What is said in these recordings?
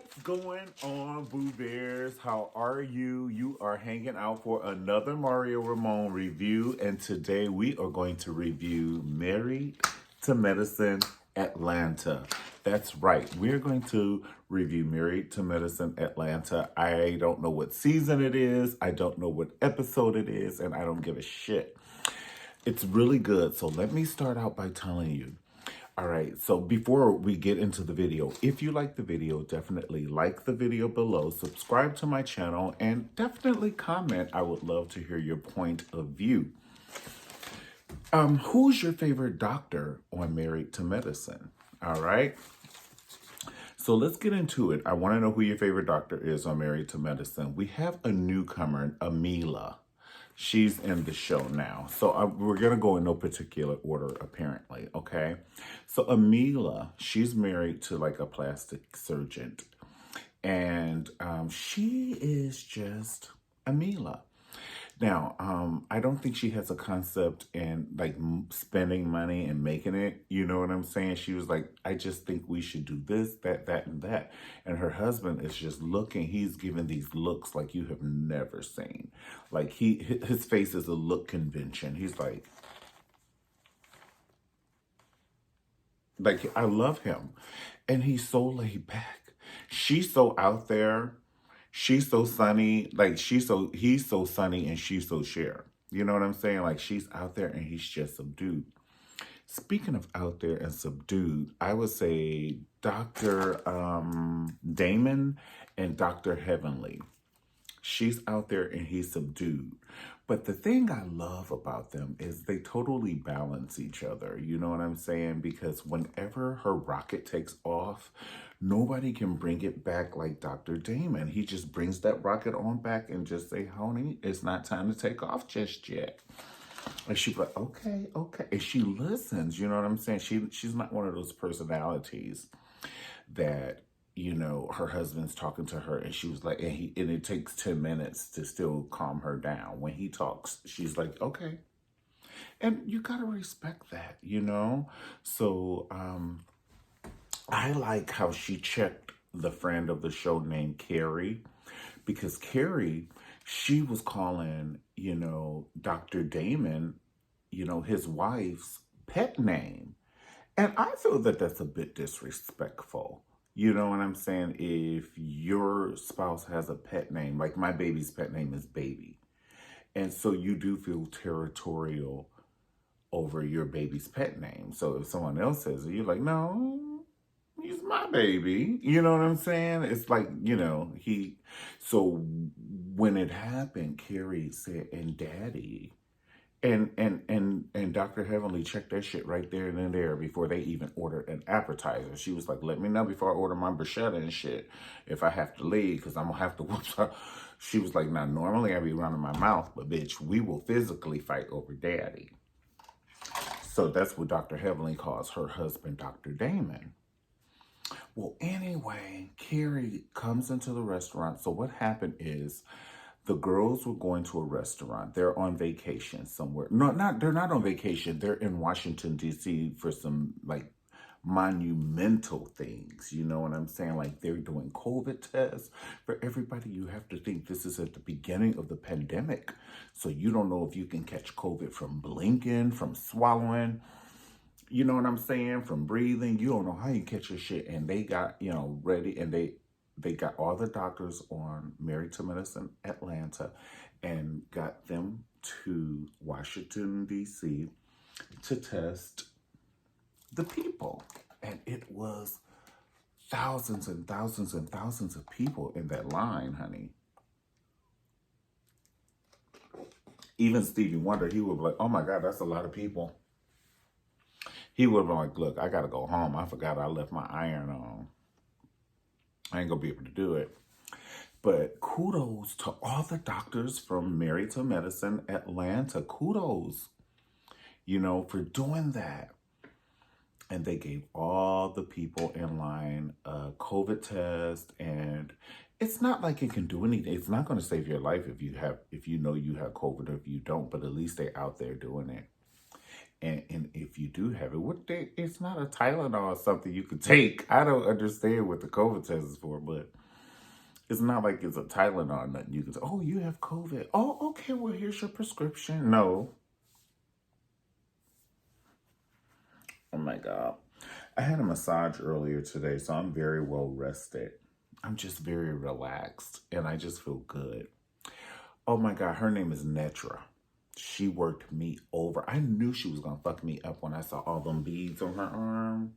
What's going on, Boo Bears? How are you? You are hanging out for another Mario Ramon review, and today we are going to review Married to Medicine Atlanta. That's right, we're going to review Married to Medicine Atlanta. I don't know what season it is, I don't know what episode it is, and I don't give a shit. It's really good, so let me start out by telling you. All right, so before we get into the video, if you like the video, definitely like the video below, subscribe to my channel, and definitely comment. I would love to hear your point of view. Who's your favorite doctor on Married to Medicine? All right, so let's get into it. I want to know who your favorite doctor is on Married to Medicine. We have a newcomer, Amila. She's in the show now. So we're going to go in no particular order, apparently, okay? So Amila, she's married to like a plastic surgeon. And she is just Amila. Now, I don't think she has a concept in like spending money and making it. You know what I'm saying? She was like, I just think we should do this, that, and that. And her husband is just looking. He's giving these looks like you have never seen. Like his face is a look convention. He's like I love him. And he's so laid back. She's so out there. She's so sunny, like he's so sunny and she's so Cher. You know what I'm saying? Like she's out there and he's just subdued. Speaking of out there and subdued, I would say Dr. Damon and Dr. Heavenly. She's out there and he's subdued. But the thing I love about them is they totally balance each other. You know what I'm saying? Because whenever her rocket takes off, nobody can bring it back like Dr. Damon. He just brings that rocket on back and just say, honey, it's not time to take off just yet. And she's like, okay. And she listens, you know what I'm saying? She's not one of those personalities that, you know, her husband's talking to her and she was like, and it takes 10 minutes to still calm her down. When he talks, she's like, okay. And you gotta respect that, you know? So I like how she checked the friend of the show named Carrie, because Carrie, she was calling, you know, Dr. Damon, you know, his wife's pet name. And I feel that that's a bit disrespectful. You know what I'm saying? If your spouse has a pet name, like my baby's pet name is Baby. And so you do feel territorial over your baby's pet name. So if someone else says it, you're like, no, he's my baby. You know what I'm saying? It's like, you know, so when it happened, Carrie said, and Daddy. And Dr. Heavenly checked that shit right there and then there before they even ordered an appetizer. She was like, let me know before I order my bruschetta and shit if I have to leave, because I'm going to have to whoop her. She was like, now, normally I be running my mouth, but bitch, we will physically fight over Daddy. So that's what Dr. Heavenly calls her husband, Dr. Damon. Well, anyway, Carrie comes into the restaurant. So what happened is, the girls were going to a restaurant. They're on vacation somewhere. No, they're not on vacation. They're in Washington, D.C. for some like monumental things. You know what I'm saying? Like they're doing COVID tests for everybody. You have to think this is at the beginning of the pandemic. So you don't know if you can catch COVID from blinking, from swallowing. You know what I'm saying? From breathing. You don't know how you catch your shit. And they got, you know, ready, and they got all the doctors on Married to Medicine Atlanta and got them to Washington, D.C. to test the people. And it was thousands and thousands and thousands of people in that line, honey. Even Stevie Wonder, he would be like, oh my God, that's a lot of people. He would have been like, look, I got to go home. I forgot I left my iron on. I ain't gonna be able to do it. But kudos to all the doctors from Married to Medicine Atlanta. Kudos, you know, for doing that. And they gave all the people in line a COVID test. And it's not like it can do anything. It's not going to save your life if you know you have COVID or if you don't. But at least they're out there doing it. And if you do have it, it's not a Tylenol or something you could take. I don't understand what the COVID test is for, but it's not like it's a Tylenol or nothing. You could say, oh, you have COVID. Oh, okay, well, here's your prescription. No. Oh my God. I had a massage earlier today, so I'm very well rested. I'm just very relaxed and I just feel good. Oh my God, her name is Netra. She worked me over. I knew she was gonna fuck me up when I saw all them beads on her arm.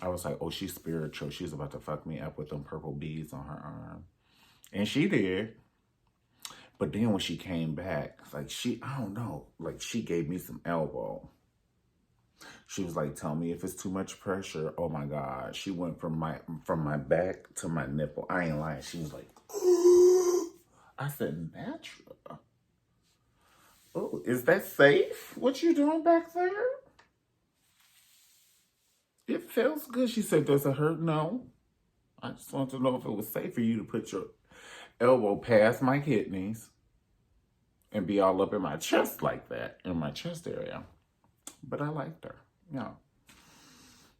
I was like, oh, she's spiritual. She's about to fuck me up with them purple beads on her arm. And she did. But then when she came back, like I don't know, like she gave me some elbow. She was like, tell me if it's too much pressure. Oh my God. She went from my back to my nipple. I ain't lying. She was like, ooh. I said, Natural. Oh, is that safe? What you doing back there? It feels good. She said, does it hurt? No. I just wanted to know if it was safe for you to put your elbow past my kidneys and be all up in my chest like that, in my chest area. But I liked her. Yeah.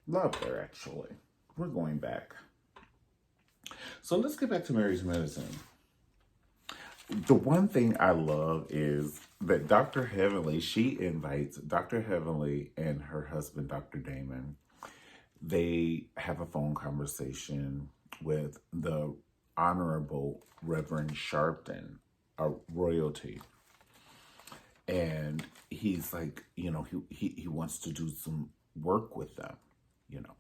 Loved her, actually. We're going back. So let's get back to Mary's Medicine. The one thing I love is that Dr. Heavenly, she invites Dr. Heavenly and her husband, Dr. Damon. They have a phone conversation with the Honorable Reverend Sharpton, a royalty. And he's like, you know, he wants to do some work with them, you know.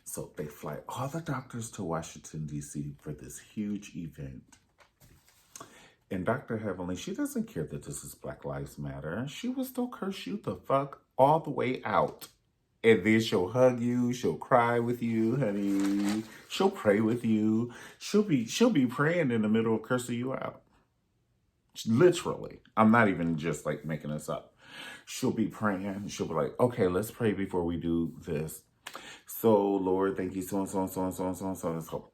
So they fly all the doctors to Washington, D.C. for this huge event. And Dr. Heavenly, she doesn't care that this is Black Lives Matter. She will still curse you the fuck all the way out. And then she'll hug you, she'll cry with you, honey. She'll pray with you. She'll be praying in the middle of cursing you out. Literally. I'm not even just like making this up. She'll be praying. She'll be like, okay, let's pray before we do this. So, Lord, thank you so and so and so and so and so and so and so.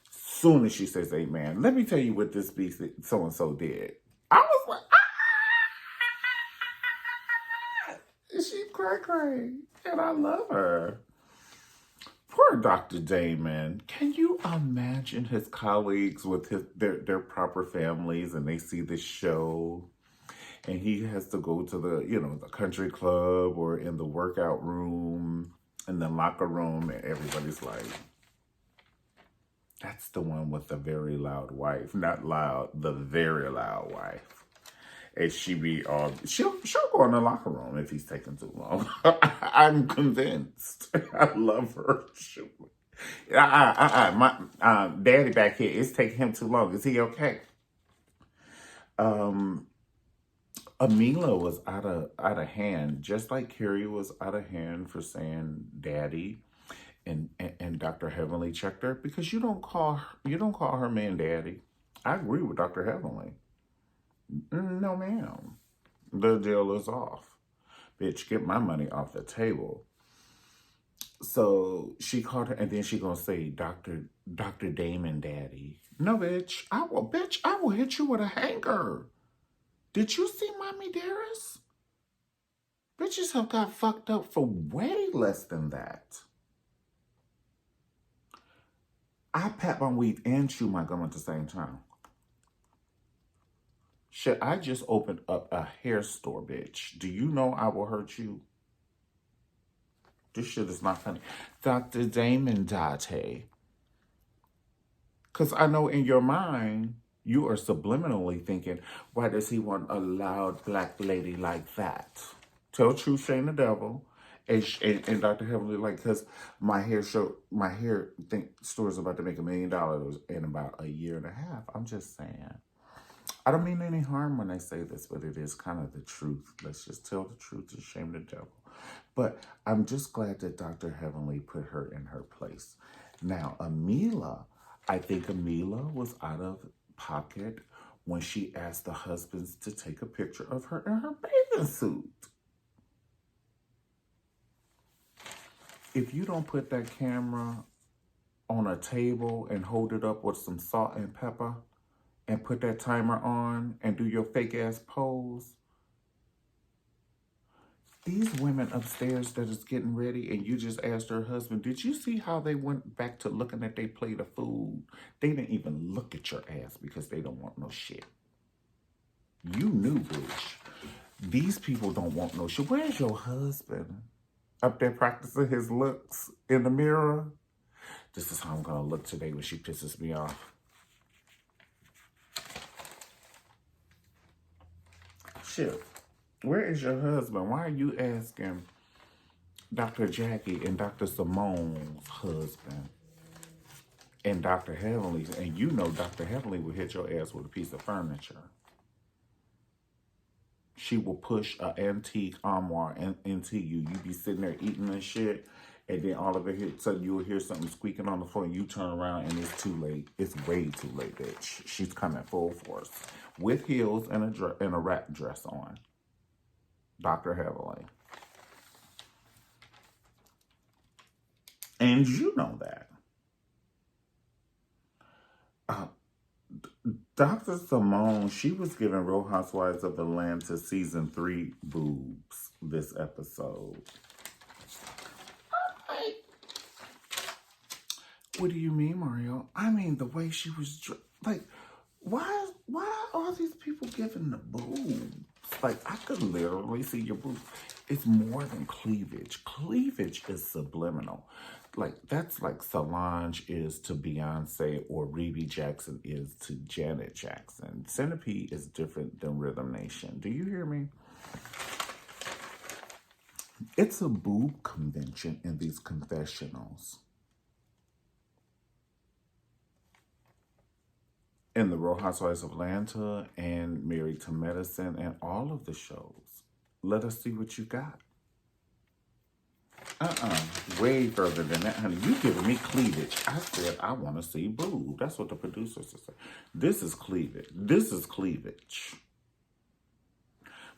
Soon as she says amen, let me tell you what this beast so and so did. I was like, ah! She cray. And I love her. Poor Dr. Damon. Can you imagine his colleagues with their proper families and they see this show and he has to go to the country club or in the workout room, in the locker room, and everybody's like, that's the one with the very loud wife. Not loud, the very loud wife. And she'll go in the locker room if he's taking too long. I'm convinced. I love her. My daddy back here is taking him too long. Is he okay? Amila was out of hand, just like Carrie was out of hand for saying daddy. And Dr. Heavenly checked her because you don't call her man daddy. I agree with Dr. Heavenly. No, ma'am. The deal is off. Bitch, get my money off the table. So she called her, and then she gonna say, Dr. Damon daddy. No, bitch. I will hit you with a hanger. Did you see Mommy Dearest? Bitches have got fucked up for way less than that. I pat my weave and chew my gum at the same time. Shit, I just opened up a hair store, bitch. Do you know I will hurt you? This shit is not funny. Dr. Damon Date. Because I know in your mind, you are subliminally thinking, why does he want a loud black lady like that? Tell truth, shame the devil. And Dr. Heavenly, like, because my hair store is about to make $1 million in about a year and a half. I'm just saying. I don't mean any harm when I say this, but it is kind of the truth. Let's just tell the truth and shame the devil. But I'm just glad that Dr. Heavenly put her in her place. Now, Amila, I think Amila was out of pocket when she asked the husbands to take a picture of her in her bathing suit. If you don't put that camera on a table and hold it up with some salt and pepper, and put that timer on and do your fake ass pose, These women upstairs that is getting ready, and you just asked her husband, did you see how they went back to looking at their plate of food? They didn't even look at your ass because they don't want no shit. You knew, bitch. These people don't want no shit. Where's your husband? Up there practicing his looks in the mirror? This is how I'm going to look today when she pisses me off. Shit. Where is your husband? Why are you asking Dr. Jackie and Dr. Simone's husband and Dr. Heavenly's? And you know Dr. Heavenly will hit your ass with a piece of furniture. She will push an antique armoire into you. You be sitting there eating this shit, and then all of a sudden you'll hear something squeaking on the floor, and you turn around, and it's too late. It's way too late, bitch. She's coming full force with heels and a wrap dress on. Dr. Heavenly. And you know that. Dr. Simone, she was giving Real Housewives of Atlanta season 3 boobs this episode. What do you mean, Mario? I mean, the way she was, like, why are these people giving the boobs? Like, I could literally see your boobs. It's more than cleavage. Cleavage is subliminal. Like, that's like Solange is to Beyonce or Rebe Jackson is to Janet Jackson. Centipede is different than Rhythm Nation. Do you hear me? It's a boob convention in these confessionals. In the Real Housewives of Atlanta and Married to Medicine and all of the shows. Let us see what you got. Way further than that, honey. You giving me cleavage. I said I want to see boob. That's what the producers said. This is cleavage. This is cleavage.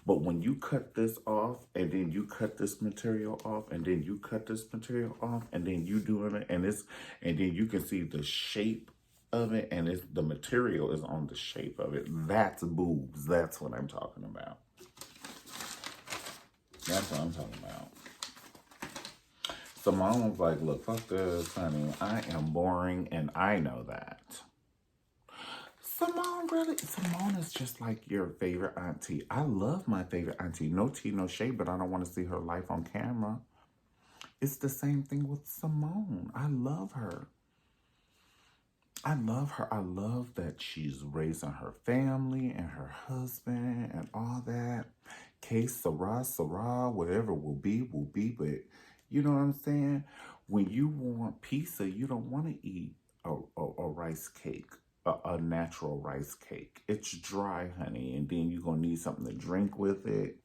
But when you cut this off, and then you cut this material off, and then you cut this material off, and then you doing it, and then you can see the shape of it, and the material is on the shape of it. That's boobs. That's what I'm talking about. That's what I'm talking about. Simone was like, look, fuck this, honey. I am boring, and I know that. Simone is just like your favorite auntie. I love my favorite auntie. No tea, no shade, but I don't want to see her life on camera. It's the same thing with Simone. I love her. I love her. I love that she's raising her family and her husband and all that. Case Sarah, whatever will be, but you know what I'm saying? When you want pizza, you don't want to eat a rice cake, a natural rice cake. It's dry, honey, and then you're going to need something to drink with it.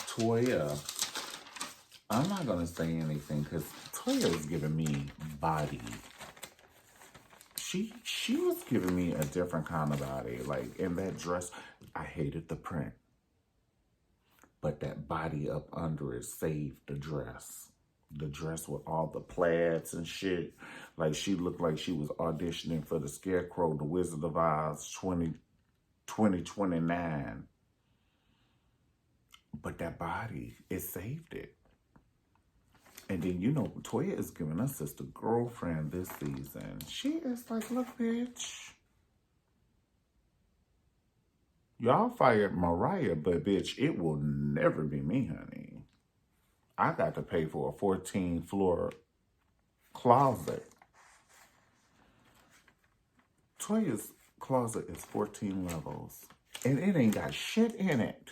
Toya, I'm not going to say anything because Toya is giving me body. She was giving me a different kind of body. Like, in that dress, I hated the print. But that body up under it saved the dress. The dress with all the plaids and shit. Like, she looked like she was auditioning for the Scarecrow, the Wizard of Oz 2029. But that body, it saved it. And then, you know, Toya is giving us Sister Girlfriend this season. She is like, look, bitch. Y'all fired Mariah, but bitch, it will never be me, honey. I got to pay for a 14-floor closet. Toya's closet is 14 levels. And it ain't got shit in it.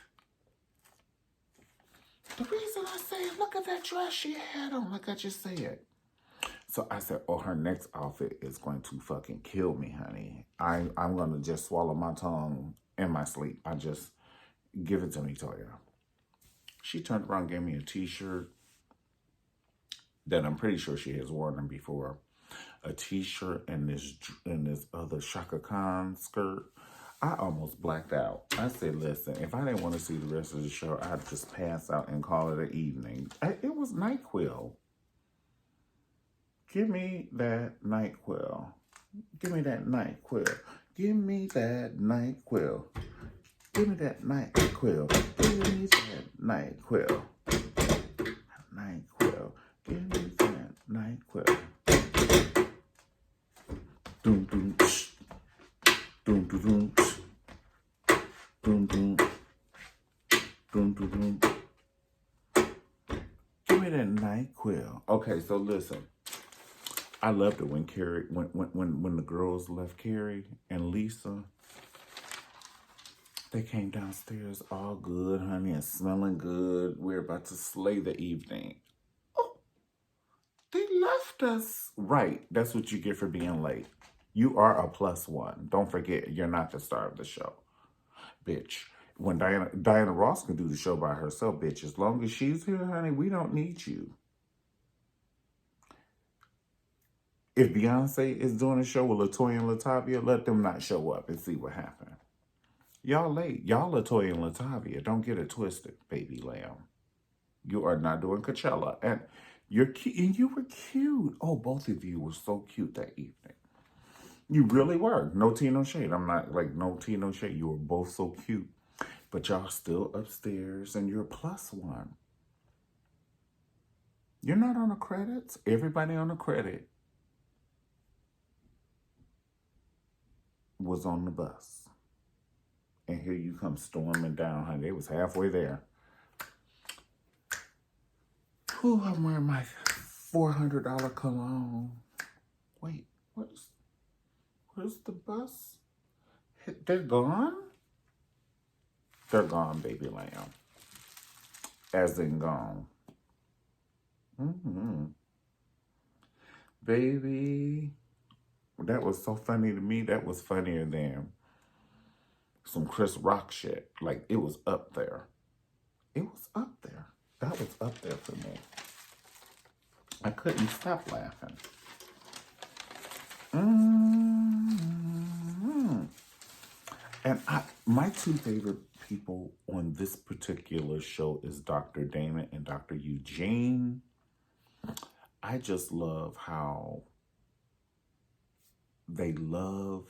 The reason I say, look at that dress she had on, like I just said. So I said, oh, her next outfit is going to fucking kill me, honey. I'm going to just swallow my tongue in my sleep. I just, give it to me, Toya. She turned around and gave me a t-shirt that I'm pretty sure she has worn them before. A t-shirt and this other Shaka Khan skirt. I almost blacked out. I said, listen, if I didn't want to see the rest of the show, I'd just pass out and call it an evening. It was NyQuil. Give me that NyQuil. Give me that NyQuil. Give me that NyQuil. Give me that NyQuil. Give me that NyQuil. NyQuil. Give me that NyQuil. Doom doom tsh. Doom doom doom tsh. Doom doom. Doom doom doom. Give me that NyQuil. Okay, so listen. I loved it when Carrie, when the girls left Carrie and Lisa. They came downstairs all good, honey, and smelling good. We're about to slay the evening. Oh, they left us. Right. That's what you get for being late. You are a +1. Don't forget, you're not the star of the show. Bitch. When Diana Ross can do the show by herself, bitch, as long as she's here, honey, we don't need you. If Beyonce is doing a show with LaToya and Latavia, let them not show up and see what happens. Y'all late. Y'all LaToya and Latavia. Don't get it twisted, baby lamb. You are not doing Coachella. And you're cute. And you were cute. Oh, both of you were so cute that evening. You really were. No tea, no shade. I'm not like no tea, no shade. You were both so cute. But y'all still upstairs and you're +1. You're not on the credits. Everybody on the credit was on the bus. And here you come storming down, honey. They was halfway there. Ooh, I'm wearing my $400 cologne. Wait, where's the bus? They're gone? They're gone, baby lamb. As in gone. Baby, that was so funny to me. That was funnier than some Chris Rock shit. Like, it was up there. It was up there. That was up there for me. I couldn't stop laughing. And my two favorite people on this particular show is Dr. Damon and Dr. Eugene. I just love how they love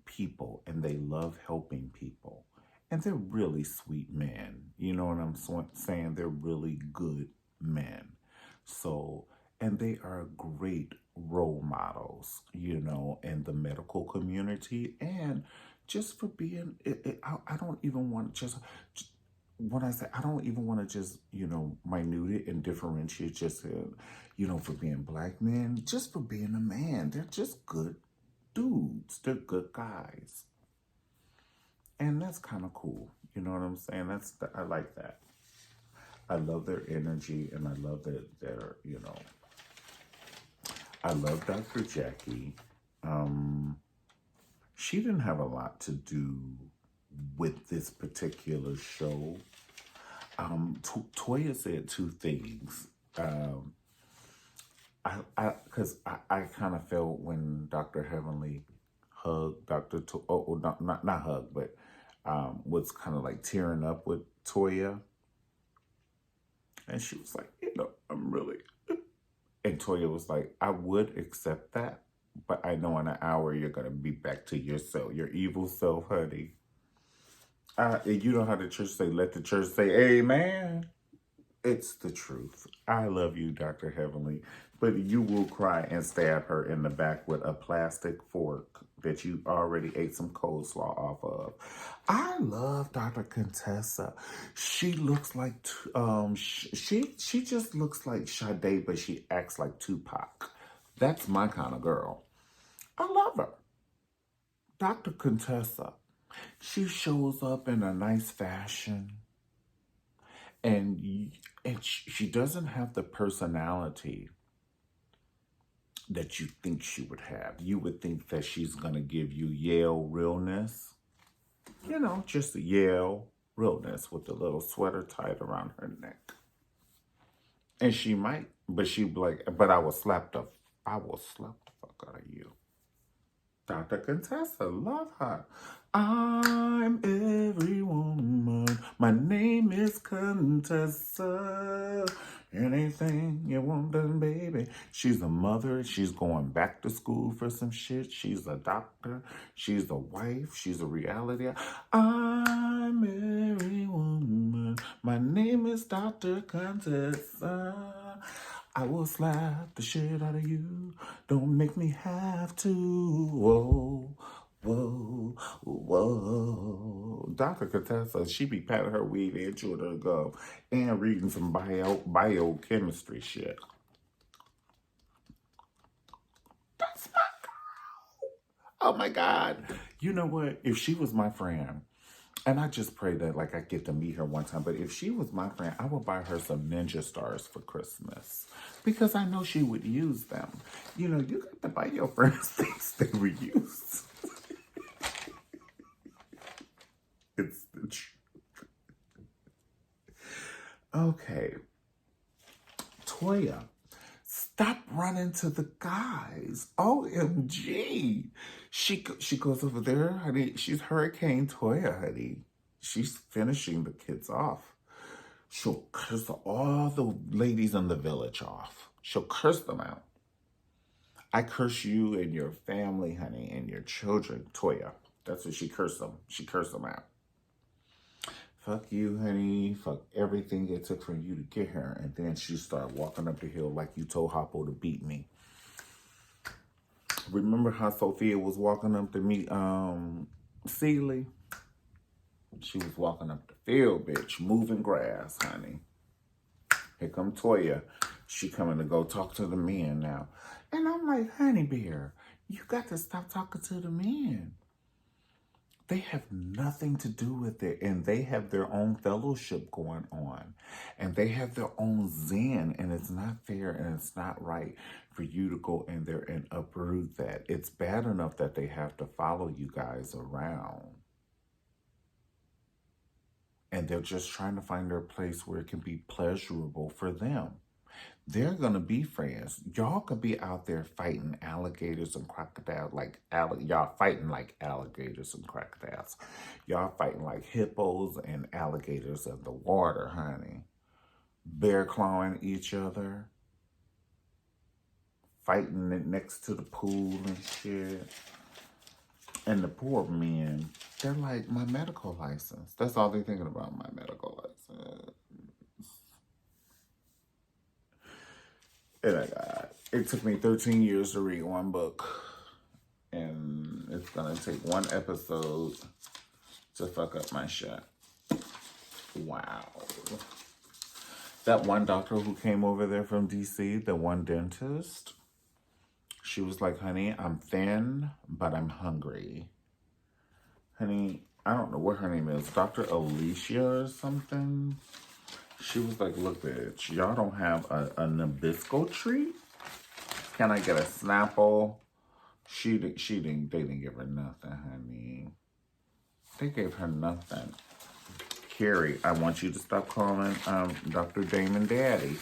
people and they love helping people. And they're really sweet men. You know what I'm saying? They're really good men. So, and they are great role models, you know, in the medical community. And just for being, I don't even want to just, when I say, I don't even want to just, you know, minute it and differentiate just, you know, for being black men, just for being a man. They're just good dudes. They're good guys. And that's kind of cool. You know what I'm saying? I like that. I love their energy and I love that they're, you know, I love Dr. Jackie. She didn't have a lot to do with this particular show. Toya said two things. Because I kind of felt when Dr. Heavenly hugged not hug, but was kind of like tearing up with Toya. And she was like, you know, I'm really... And Toya was like, I would accept that, but I know in an hour you're going to be back to yourself, your evil self, honey. You know how the church say, let the church say amen. It's the truth. I love you, Dr. Heavenly, but you will cry and stab her in the back with a plastic fork that you already ate some coleslaw off of. I love Dr. Contessa. She looks like, she just looks like Sade, but she acts like Tupac. That's my kind of girl. I love her. Dr. Contessa, she shows up in a nice fashion. And she doesn't have the personality that you think she would have. You would think that she's going to give you Yale realness. You know, just a Yale realness with a little sweater tied around her neck. And she might, but she'd be like, but I will slap the fuck out of you. Dr. Contessa, love her. I'm every woman. My name is Contessa. Anything you want done, baby. She's a mother. She's going back to school for some shit. She's a doctor. She's a wife. She's a reality. I'm every woman. My name is Dr. Contessa. I will slap the shit out of you. Don't make me have to. Whoa. Whoa, whoa. Dr. Contessa, she be patting her weave and chewing her gum and reading some biochemistry shit. That's my girl. Oh my God. You know what? If she was my friend, and I just pray that like I get to meet her one time, but if she was my friend, I would buy her some ninja stars for Christmas because I know she would use them. You know, you got to buy your friends things they would use. It's the truth. Okay. Toya, stop running to the guys. OMG. She goes over there, honey. She's Hurricane Toya, honey. She's finishing the kids off. She'll curse all the ladies in the village off. She'll curse them out. I curse you and your family, honey, and your children, Toya. That's what she cursed them. She cursed them out. Fuck you, honey. Fuck everything it took for you to get here. And then she started walking up the hill like you told Hoppo to beat me. Remember how Sophia was walking up to meet Celie? She was walking up the field, bitch, moving grass, honey. Here come Toya. She coming to go talk to the men now. And I'm like, honey bear, you got to stop talking to the men. They have nothing to do with it, and they have their own fellowship going on, and they have their own zen, and it's not fair and it's not right for you to go in there and uproot that. It's bad enough that they have to follow you guys around, and they're just trying to find their place where it can be pleasurable for them. They're going to be friends. Y'all could be out there fighting alligators and crocodiles y'all fighting like alligators and crocodiles. Y'all fighting like hippos and alligators in the water, honey. Bear clawing each other. Fighting it next to the pool and shit. And the poor men, they're like, my medical license. That's all they're thinking about, my medical license. And it took me 13 years to read one book. And it's going to take one episode to fuck up my shit. Wow. That one doctor who came over there from DC, the one dentist, she was like, honey, I'm thin, but I'm hungry. Honey, I don't know what her name is. Dr. Alicia or something. She was like, look, bitch, y'all don't have a Nabisco treat? Can I get a Snapple? They didn't give her nothing, honey. They gave her nothing. Carrie, I want you to stop calling Dr. Damon Daddy.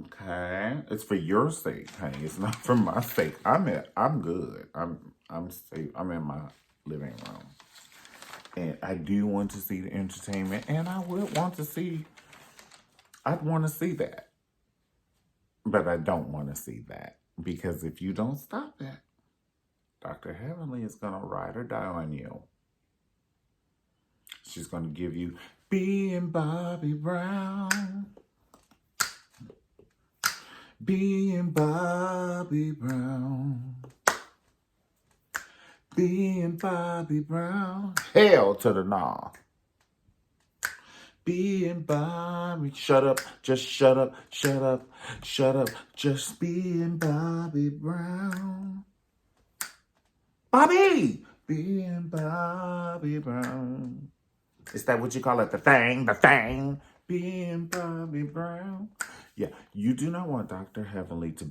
Okay? It's for your sake, honey. It's not for my sake. I'm good. I'm safe. I'm in my living room. And I do want to see the entertainment, and I would want to see, I'd want to see that. But I don't want to see that. Because if you don't stop that, Dr. Heavenly is going to ride or die on you. She's going to give you being Bobby Brown. Being Bobby Brown. Being Bobby Brown. Hell to the nah. Being Bobby. Shut up. Just shut up. Shut up. Shut up. Just being Bobby Brown. Bobby! Being Bobby Brown. Is that what you call it? The thing? The thing? Being Bobby Brown. Yeah, you do not want Dr. Heavenly to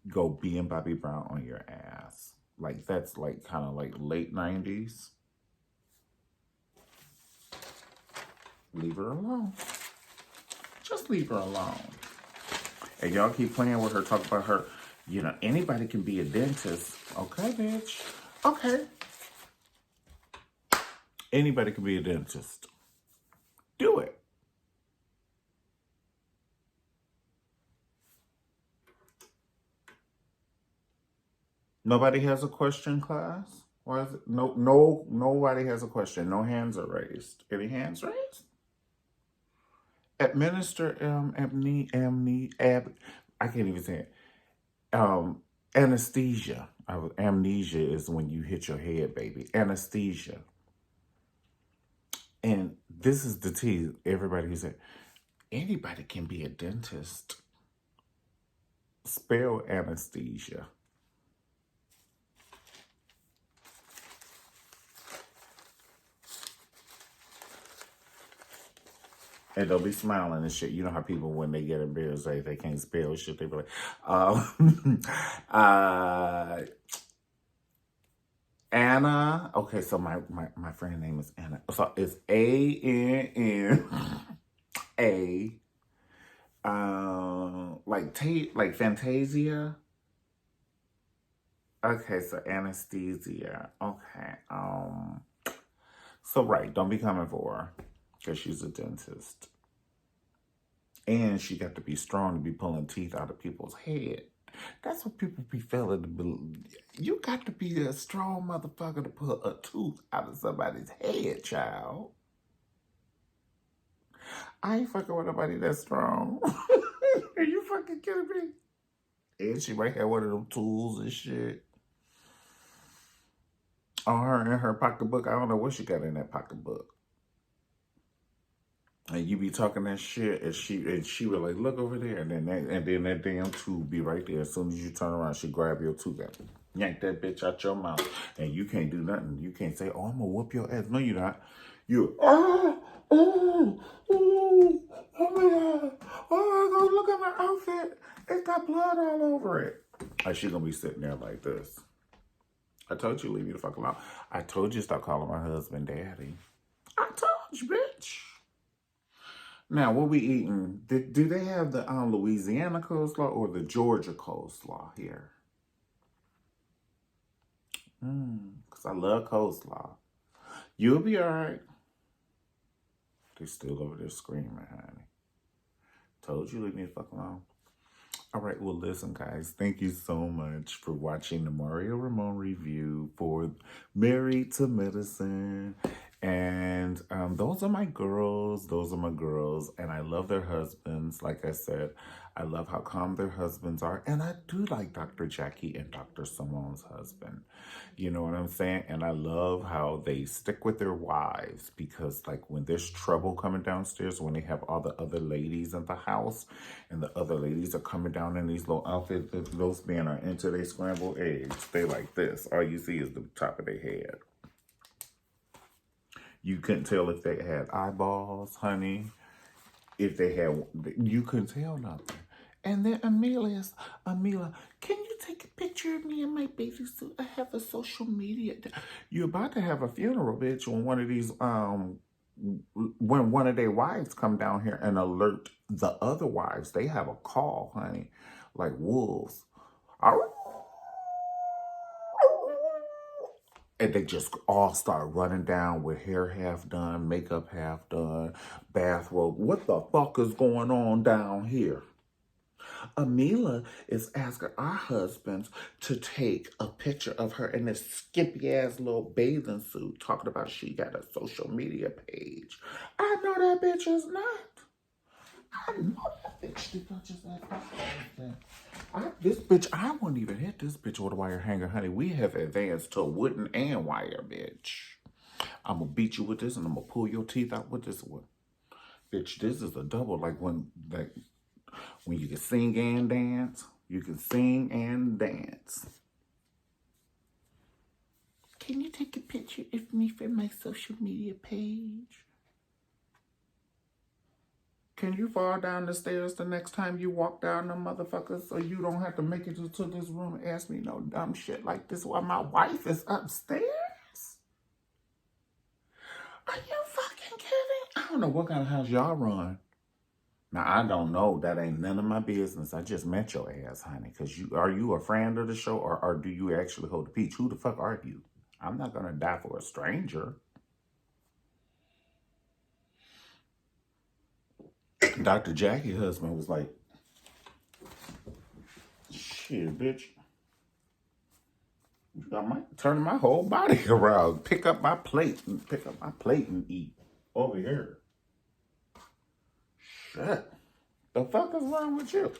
go being Bobby Brown on your ass. Like, that's like kind of like late 90s. Leave her alone. Just leave her alone. And y'all keep playing with her, talk about her. You know, anybody can be a dentist. Okay, bitch. Okay. Anybody can be a dentist. Do it. Nobody has a question, class? Why is it? Nobody has a question. No hands are raised. Any hands raised? Administer I can't even say it. Anesthesia. Amnesia is when you hit your head, baby. Anesthesia. And this is the tea. Everybody who said anybody can be a dentist. Spell anesthesia. And they'll be smiling and shit. You know how people, when they get embarrassed, they can't spell shit. They be like, uh, Anna. Okay, so my friend name is Anna. So it's ANNA. Like Fantasia. Okay, so anesthesia. Okay. So right, don't be coming for her. Because she's a dentist. And she got to be strong to be pulling teeth out of people's head. That's what people be failing to believe. You got to be a strong motherfucker to pull a tooth out of somebody's head, child. I ain't fucking with nobody that strong. Are you fucking kidding me? And she might have one of them tools and shit on her in her pocketbook. I don't know what she got in that pocketbook. And you be talking that shit, and she would like look over there, and then that damn tube be right there. As soon as you turn around, she grab your tooth and yank that bitch out your mouth, and you can't do nothing. You can't say, "Oh, I'm gonna whoop your ass." No, you're not. You oh my god, oh, go look at my outfit. It's got blood all over it. And she gonna be sitting there like this. I told you, leave me the fuck alone. I told you, stop calling my husband daddy. I told you, bitch. Now, what we eating? Do they have the Louisiana coleslaw or the Georgia coleslaw here? Because I love coleslaw. You'll be all right. They still over there screaming, honey. Told you, leave me the fuck alone. All right, well, listen, guys. Thank you so much for watching the Mario Ramon review for Married to Medicine. And those are my girls. Those are my girls. And I love their husbands. Like I said, I love how calm their husbands are. And I do like Dr. Jackie and Dr. Simone's husband. You know what I'm saying? And I love how they stick with their wives, because like when there's trouble coming downstairs, when they have all the other ladies in the house and the other ladies are coming down in these little outfits, those men are into their scrambled eggs. They like this. All you see is the top of their head. You couldn't tell if they had eyeballs, honey. If they had, you couldn't tell nothing. And then Amelia, can you take a picture of me in my bathing suit? I have a social media. You're about to have a funeral, bitch, when one of these, when one of their wives come down here and alert the other wives. They have a call, honey, like wolves. And they just all start running down with hair half done, makeup half done, bathrobe. What the fuck is going on down here? Amila is asking our husbands to take a picture of her in this skimpy ass little bathing suit, talking about she got a social media page. I know that bitch is not. I know that bitch did not just this bitch, I wouldn't even hit this bitch with a wire hanger, honey. We have advanced to wooden and wire, bitch. I'm gonna beat you with this, and I'm gonna pull your teeth out with this one. Bitch, this is a double, like when you can sing and dance. You can sing and dance. Can you take a picture of me for my social media page? Can you fall down the stairs the next time you walk down them motherfuckers, so you don't have to make it to this room and ask me no dumb shit like this while my wife is upstairs? Are you fucking kidding? I don't know what kind of house y'all run. Now, I don't know. That ain't none of my business. I just met your ass, honey. Because are you a friend of the show, or do you actually hold the peach? Who the fuck are you? I'm not going to die for a stranger. Dr. Jackie's husband was like, shit, bitch. I might turn my whole body around. Pick up my plate and eat over here. Shit. The fuck is wrong with you?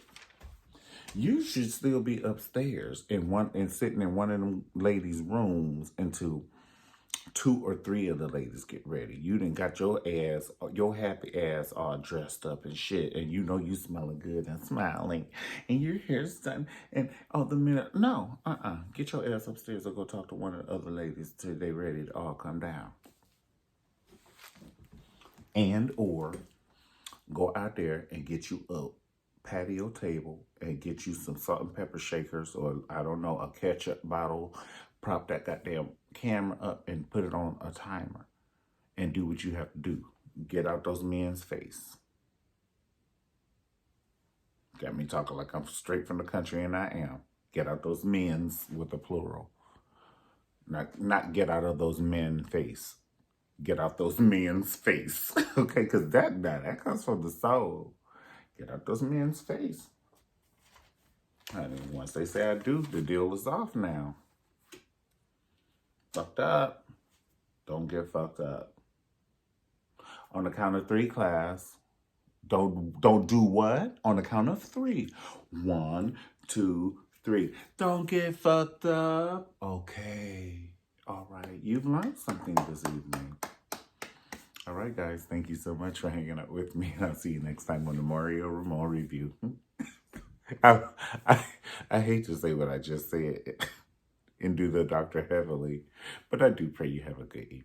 You should still be upstairs and sitting in one of them ladies' rooms until 2 or 3 of the ladies get ready. You done got your happy ass all dressed up and shit, and you know you smelling good and smiling, and your hair's done, and the minute, no, get your ass upstairs or go talk to one of the other ladies till they ready to all come down. And or go out there and get you a patio table and get you some salt and pepper shakers, or I don't know, a ketchup bottle. Prop that goddamn camera up and put it on a timer and do what you have to do. Get out those men's face. Got me talking like I'm straight from the country, and I am. Get out those men's with the plural. Not get out of those men face. Get out those men's face. Okay, because that comes from the soul. Get out those men's face. And once they say I do, the deal is off now. Fucked up. Don't get fucked up. On the count of 3, class. Don't do what? On the count of 3. 1, 2, 3. Don't get fucked up. Okay. All right. You've learned something this evening. All right, guys. Thank you so much for hanging out with me. I'll see you next time on the Mario Ramon review. I hate to say what I just said and do the Dr. Heavily, but I do pray you have a good evening.